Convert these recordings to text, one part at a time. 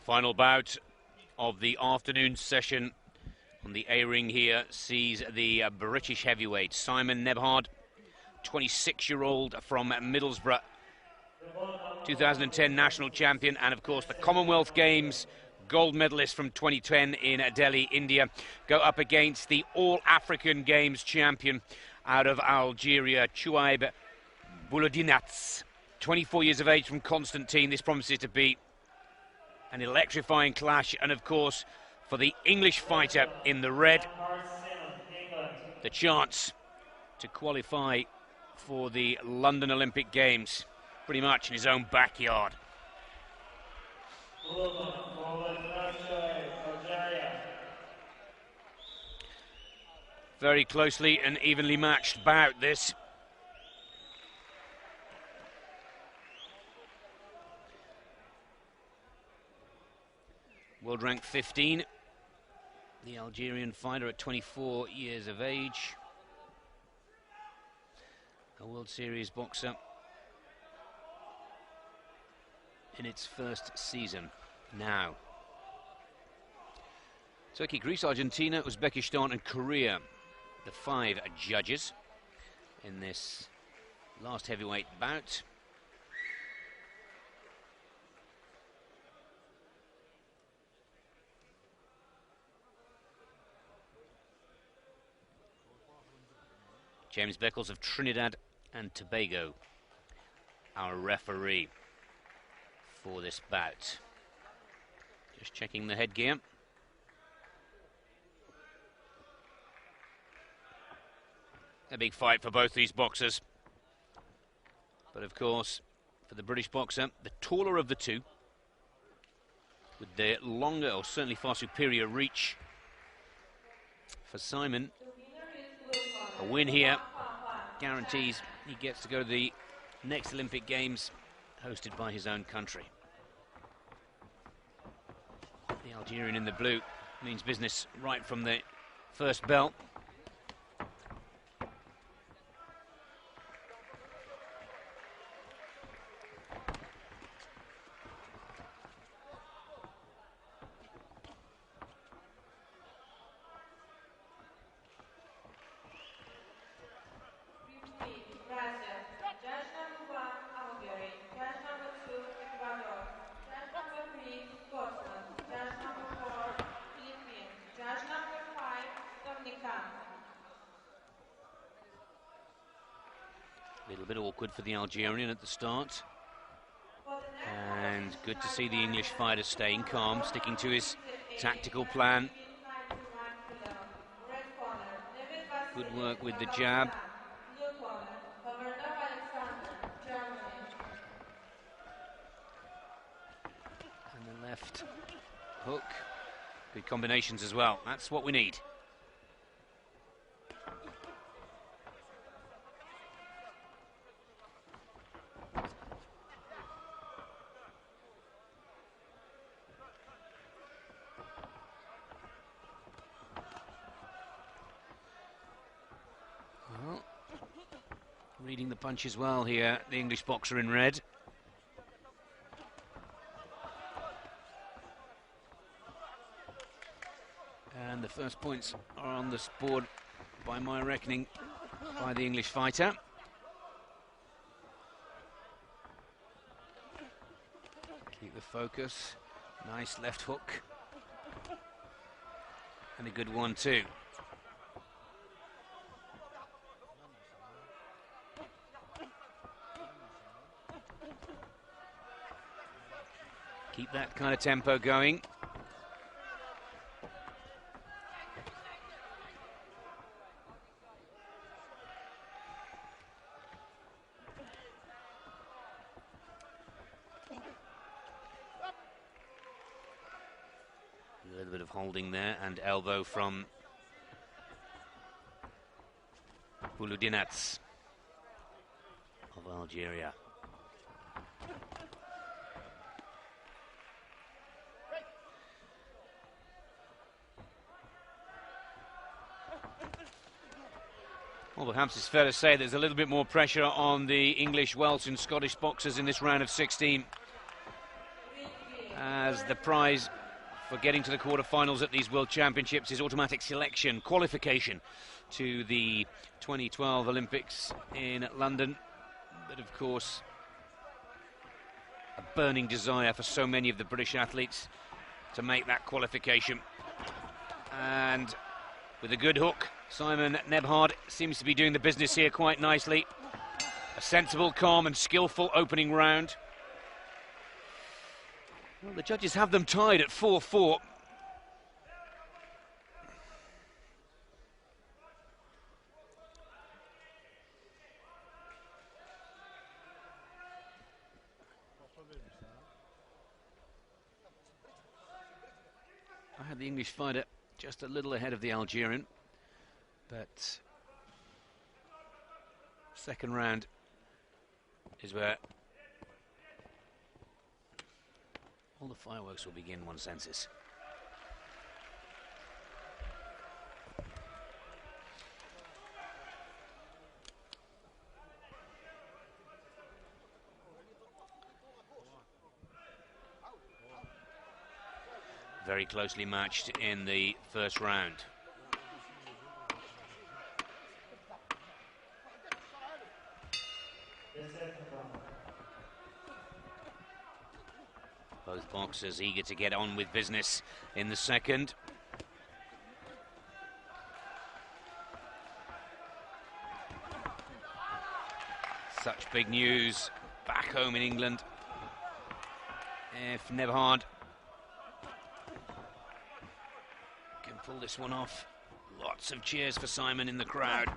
Final bout of the afternoon session on the A-ring here sees the British heavyweight Simon Nembhard, 26-year-old from Middlesbrough, 2010 national champion, and of course the Commonwealth Games gold medalist from 2010 in Delhi, India, go up against the All-African Games champion out of Algeria, Chouaib Bouloudinats. 24 years of age from Constantine. This promises to be an electrifying clash, and of course for the English fighter in the red, the chance to qualify for the London Olympic Games pretty much in his own backyard. Very closely and evenly matched bout this. World rank 15, the Algerian fighter at 24 years of age. A World Series boxer in its first season now. Turkey, Greece, Argentina, Uzbekistan and Korea, the 5 judges in this last heavyweight bout. James Beckles of Trinidad and Tobago, our referee for this bout. Just checking the headgear. A big fight for both these boxers. But of course, for the British boxer, the taller of the two, with the longer or certainly far superior reach. For Simon, a win here guarantees he gets to go to the next Olympic Games hosted by his own country. The Algerian in the blue means business right from the first bell. A little bit awkward for the Algerian at the start, and good to see the English fighter staying calm, sticking to his tactical plan. Good work with the jab. And the left hook. Good combinations as well. That's what we need. Reading the punch as well here, the English boxer in red. And the first points are on the board, by my reckoning, by the English fighter. Keep the focus. Nice left hook. And a good one too. Keep that kind of tempo going. A little bit of holding there, and elbow from Bouloudinats of Algeria. Well, perhaps it's fair to say there's a little bit more pressure on the English, Welsh and Scottish boxers in this round of 16. as the prize for getting to the quarterfinals at these World Championships is automatic selection, qualification to the 2012 Olympics in London. But of course, a burning desire for so many of the British athletes to make that qualification. And with a good hook, Simon Nembhard seems to be doing the business here quite nicely. A sensible, calm and skillful opening round. Well, the judges have them tied at 4-4. I had the English fighter just a little ahead of the Algerian, but second round is where all the fireworks will begin, one senses. Very closely matched in the first round. Both boxers eager to get on with business in the second. Such big news back home in England. If Nembhard can pull this one off, lots of cheers for Simon in the crowd.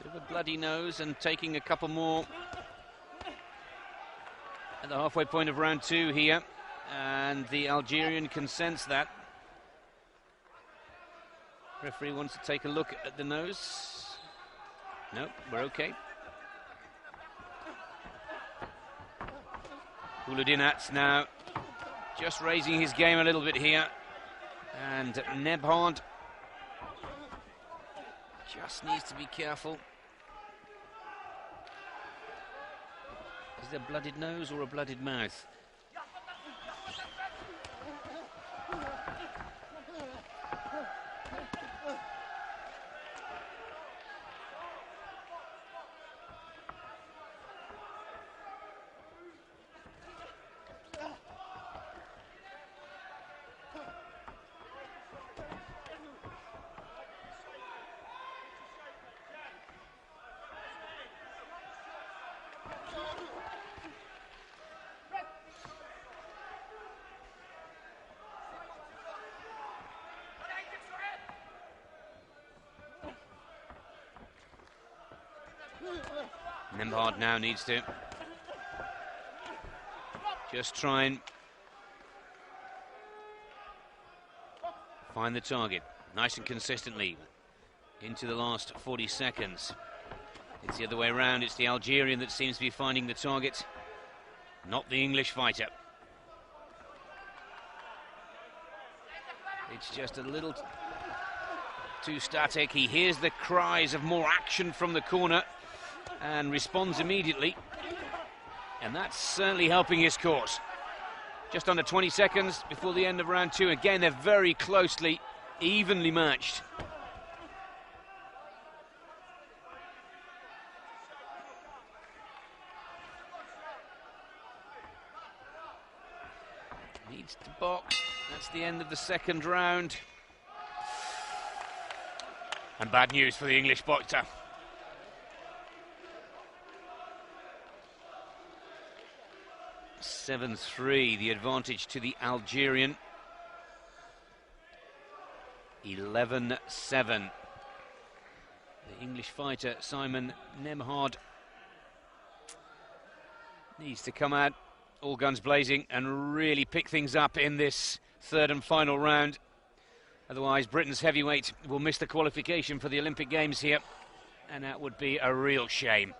Bit of a bloody nose and taking a couple more at the halfway point of round two here, and the Algerian can sense that. Referee wants to take a look at the nose. Nope, we're okay. Bouloudinats now just raising his game a little bit here, and Nembhard just needs to be careful. Is there a blooded nose or a blooded mouth? Nembhard now needs to just try and find the target nice and consistently into the last 40 seconds. It's the other way around. It's the Algerian that seems to be finding the target, not the English fighter. It's just a little too static. He hears the cries of more action from the corner and responds immediately, and that's certainly helping his cause. Just under 20 seconds before the end of round two. Again, they're very closely, evenly matched. Needs to box. That's the end of the second round. And bad news for the English boxer. (7-3), the advantage to the Algerian. 11-7. The English fighter Simon Nembhard needs to come out all guns blazing and really pick things up in this third and final round. Otherwise, Britain's heavyweight will miss the qualification for the Olympic Games here, and that would be a real shame.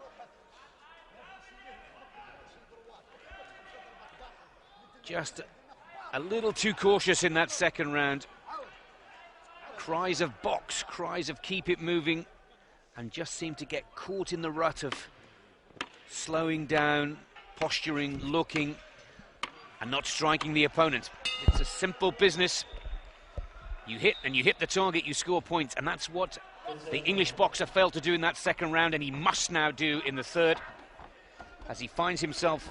Just a little too cautious in that second round. Cries of box, cries of keep it moving, and just seemed to get caught in the rut of slowing down, posturing, looking, and not striking the opponent. It's a simple business. You hit, and you hit the target, you score points, and that's what the English boxer failed to do in that second round, and he must now do in the third, as he finds himself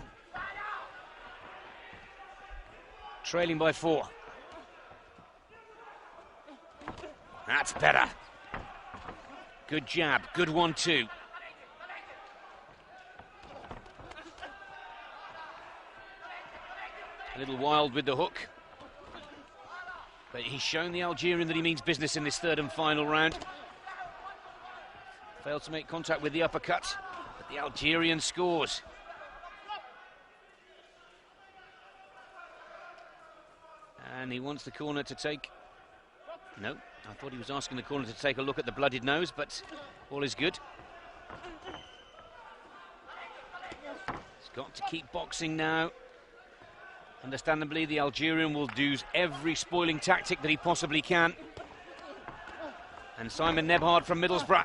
trailing by 4. That's better. Good jab, good 1-2. A little wild with the hook. But he's shown the Algerian that he means business in this third and final round. Failed to make contact with the uppercut, but the Algerian scores. And he wants the corner to take... No, I thought he was asking the corner to take a look at the bloodied nose, but all is good. He's got to keep boxing now. Understandably, the Algerian will do every spoiling tactic that he possibly can. And Simon Nembhard from Middlesbrough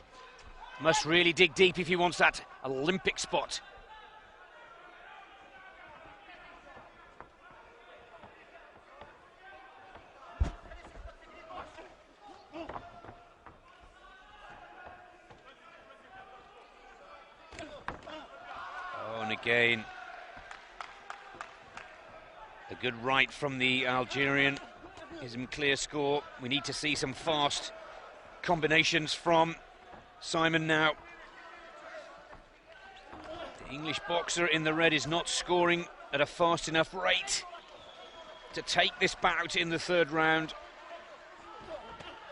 must really dig deep if he wants that Olympic spot. Oh, and again, a good right from the Algerian gives him clear score. We need to see some fast combinations from Simon now. The English boxer in the red is not scoring at a fast enough rate to take this bout in the third round.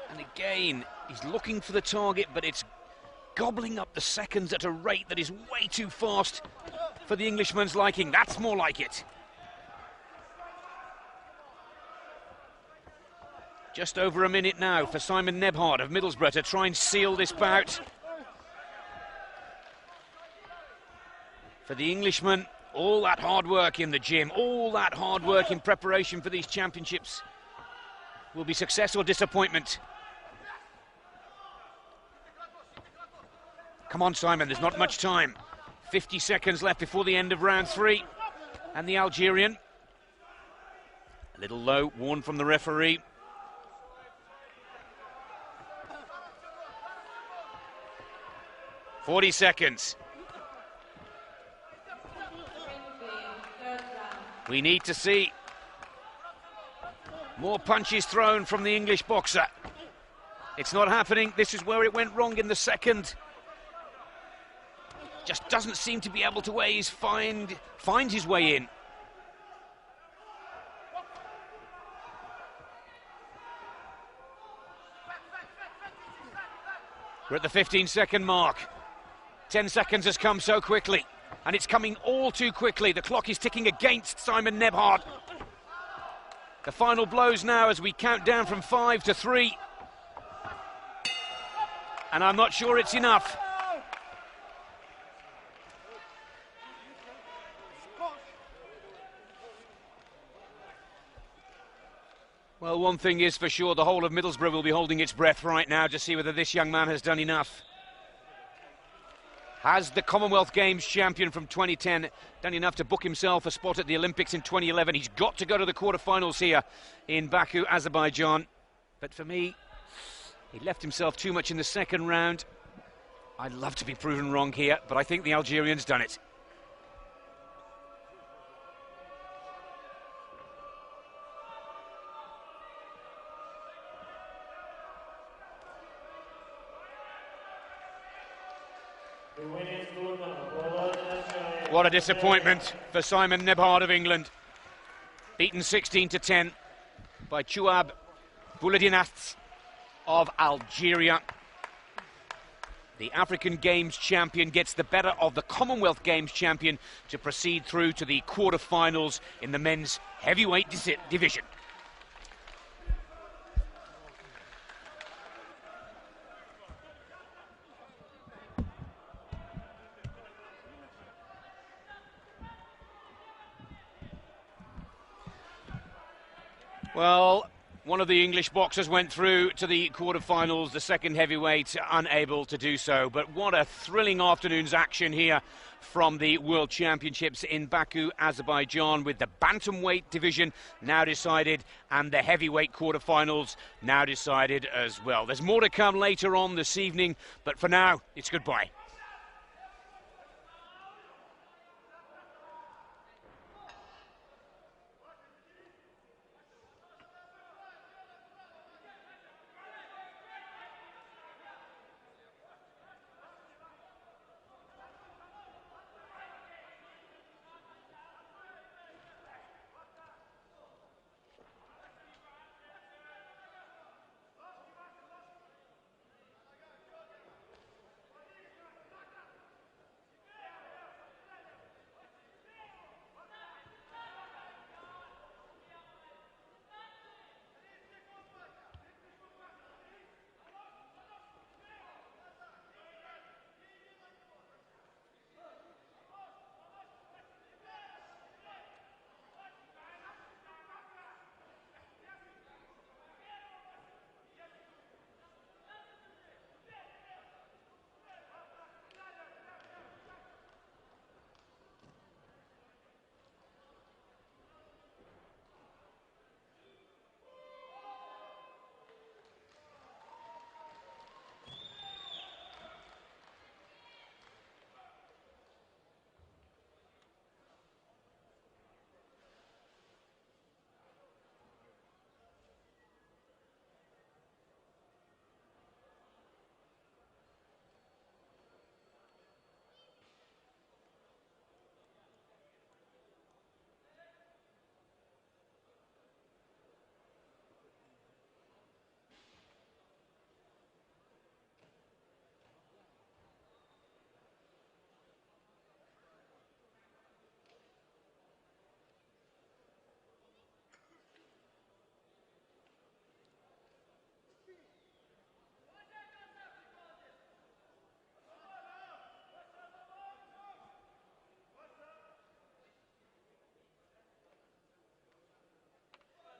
And again, he's looking for the target, but it's gobbling up the seconds at a rate that is way too fast for the Englishman's liking. That's more like it. Just over a minute now for Simon Nembhard of Middlesbrough to try and seal this bout. For the Englishman, all that hard work in the gym, all that hard work in preparation for these championships will be success or disappointment. Come on, Simon, there's not much time. 50 seconds left before the end of round 3. And the Algerian, a little low, warned from the referee. "40 seconds. We need to see more punches thrown from the English boxer. It's not happening. This is where it went wrong in the second. Just doesn't seem to be able to find his way in. We're at the 15-second mark. 10 seconds has come so quickly, and it's coming all too quickly. The clock is ticking against Simon Nembhard. The final blows now as we count down from 5 to 3. And I'm not sure it's enough. Well, one thing is for sure, the whole of Middlesbrough will be holding its breath right now to see whether this young man has done enough. Has the Commonwealth Games champion from 2010 done enough to book himself a spot at the Olympics in 2011? He's got to go to the quarterfinals here in Baku, Azerbaijan. But for me, he left himself too much in the second round. I'd love to be proven wrong here, but I think the Algerian's done it. What a disappointment for Simon Nembhard of England. Beaten 16-10 by Chouaib Bouloudinats of Algeria. The African Games champion gets the better of the Commonwealth Games champion to proceed through to the quarter-finals in the men's heavyweight division. Well, one of the English boxers went through to the quarterfinals, the second heavyweight unable to do so. But what a thrilling afternoon's action here from the World Championships in Baku, Azerbaijan, with the bantamweight division now decided and the heavyweight quarterfinals now decided as well. There's more to come later on this evening, but for now, it's goodbye.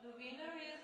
The winner is